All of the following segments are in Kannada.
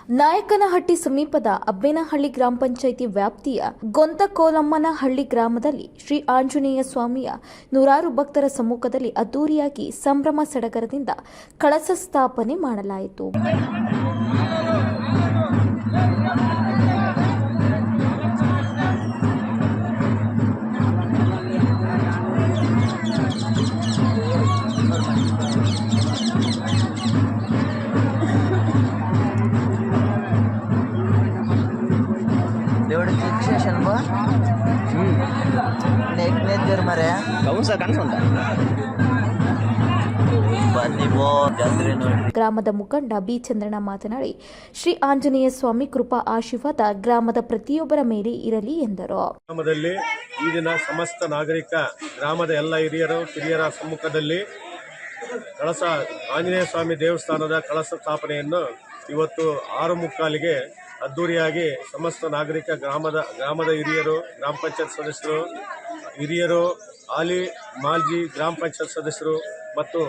ನಾಯಕನಹಟ್ಟಿ ಸಮೀಪದ ಅಬ್ಬೇನಹಳ್ಳಿ ಗ್ರಾಮ ಪಂಚಾಯಿತಿ ವ್ಯಾಪ್ತಿಯ ಗೊಂತಕೋಲಮ್ಮನಹಳ್ಳಿ ಗ್ರಾಮದಲ್ಲಿ ಶ್ರೀ ಆಂಜನೇಯ ಸ್ವಾಮಿಯ ನೂರಾರು ಭಕ್ತರ ಸಮ್ಮುಖದಲ್ಲಿ ಅದ್ದೂರಿಯಾಗಿ ಸಂಭ್ರಮ ಸಡಗರದಿಂದ ಕಳಸ ಸ್ಥಾಪನೆ ಮಾಡಲಾಯಿತು. దేవుడి ఫిక్సేషన్ బా నెక్నేద్దరు మరే అవును ಸರ್ ಕಾಣಿಸ್ಕೊಂಡ ಬನ್ನಿ ಬೋ ಜಾತ್ರೆ ನೋಡಿ. ಗ್ರಾಮದ ಮುಖಂಡ ಬಿ ಚಂದ್ರಣ್ಣ ಮಾತನಾಡಿ, ಶ್ರೀ ಆಂಜನೇಯ ಸ್ವಾಮಿ ಕೃಪಾ ಆಶೀರ್ವಾದ ಗ್ರಾಮದ ಪ್ರತಿಯೊಬ್ಬರ ಮೇಲೆ ಇರಲಿ ಎಂದರು. ಗ್ರಾಮದಲ್ಲಿ ಈ ದಿನ ಸಮಸ್ತ ನಾಗರಿಕ ಗ್ರಾಮದ ಎಲ್ಲ ಹಿರಿಯರು ಕಿರಿಯರ ಸಮ್ಮುಖದಲ್ಲಿ ಕಳಸ ಆಂಜನೇಯ ಸ್ವಾಮಿ ದೇವಸ್ಥಾನದ ಕಳಸ ಸ್ಥಾಪನೆಯನ್ನು ಇವತ್ತು 6:45ಗೆ ಅದ್ದೂರಿಯಾಗಿ ಸಮಸ್ತ ನಾಗರಿಕ ಗ್ರಾಮದ ಹಿರಿಯರು, ಗ್ರಾಮ ಪಂಚಾಯತ್ ಸದಸ್ಯರು, ಹಿರಿಯರು, ಹಾಲಿ ಮಾಜಿ ಗ್ರಾಮ ಪಂಚಾಯತ್ ಸದಸ್ಯರು ಮತ್ತು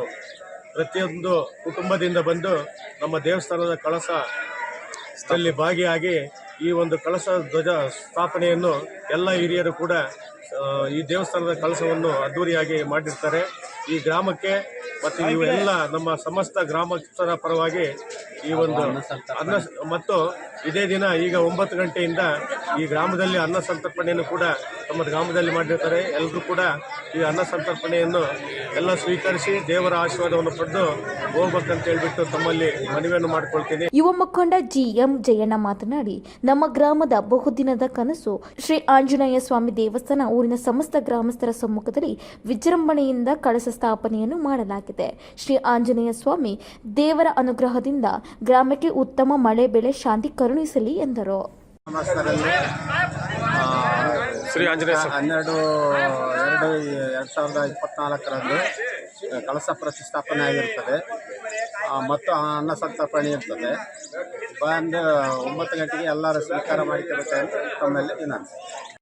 ಪ್ರತಿಯೊಂದು ಕುಟುಂಬದಿಂದ ಬಂದು ನಮ್ಮ ದೇವಸ್ಥಾನದ ಕಳಸದಲ್ಲಿ ಭಾಗಿಯಾಗಿ ಈ ಒಂದು ಕಳಸ ಧ್ವಜ ಸ್ಥಾಪನೆಯನ್ನು ಎಲ್ಲ ಹಿರಿಯರು ಕೂಡ ಈ ದೇವಸ್ಥಾನದ ಕಳಸವನ್ನು ಅದ್ದೂರಿಯಾಗಿ ಮಾಡಿರ್ತಾರೆ. ಈ ಗ್ರಾಮಕ್ಕೆ ಮತ್ತು ಇವೆಲ್ಲ ನಮ್ಮ ಸಮಸ್ತ ಗ್ರಾಮಸ್ಥರ ಪರವಾಗಿ ಈ ಒಂದು ಅನ್ನ ಮತ್ತು ಇದೇ ದಿನ ಈಗ 9 ಗಂಟೆಯಿಂದ ಈ ಗ್ರಾಮದಲ್ಲಿ ಅನ್ನ ಸಂತರ್ಪಣೆಯನ್ನು ಕೂಡ ನಮ್ಮ ಗ್ರಾಮದಲ್ಲಿ ಮಾಡಿರ್ತಾರೆ. ಎಲ್ಲರೂ ಕೂಡ ಈ ಅನ್ನ ಸಂತರ್ಪಣೆಯನ್ನು ಎಲ್ಲ ಸ್ವೀಕರಿಸಿ ದೇವರ ಆಶೀರ್ವಾದವನ್ನು ಪಡೆದು ಹೋಗ್ಬೇಕಂತ ಹೇಳ್ಬಿಟ್ಟು ತಮ್ಮಲ್ಲಿ ಮನವಿಯನ್ನು ಮಾಡಿಕೊಳ್ತೀನಿ. ಯುವ ಮುಖಂಡ ಜಿಎಂ ಜಯಣ್ಣ ಮಾತನಾಡಿ, ನಮ್ಮ ಗ್ರಾಮದ ಬಹುದಿನದ ಕನಸು ಶ್ರೀ ಆಂಜನೇಯ ಸ್ವಾಮಿ ದೇವಸ್ಥಾನ ಊರಿನ ಸಮಸ್ತ ಗ್ರಾಮಸ್ಥರ ಸಮ್ಮುಖದಲ್ಲಿ ವಿಜೃಂಭಣೆಯಿಂದ ಕಳಸ ಸ್ಥಾಪನೆಯನ್ನು ಮಾಡಲಾಗಿದೆ. ಶ್ರೀ ಆಂಜನೇಯ ಸ್ವಾಮಿ ದೇವರ ಅನುಗ್ರಹದಿಂದ ಗ್ರಾಮಕ್ಕೆ ಉತ್ತಮ ಮಳೆ ಬೆಳೆ ಶಾಂತಿ ಕರುಣಿಸಲಿ ಎಂದರು. ಶ್ರೀ ಆಂಜನೇಯ 12/2/2024ರಂದು ಕಳಸ ಪ್ರತಿಷ್ಠಾಪನೆ ಆಗಿರುತ್ತದೆ ಮತ್ತು ಅನ್ನ ಸಂತರ್ಪಣೆ ಇರ್ತದೆ. ಬಂದು 9 ಗಂಟೆಗೆ ಎಲ್ಲರೂ ಸ್ವೀಕಾರ ಮಾಡಿಕೊಳ್ಳುತ್ತಾರೆ ತಮ್ಮಲ್ಲಿ ವಿನಂತಿ.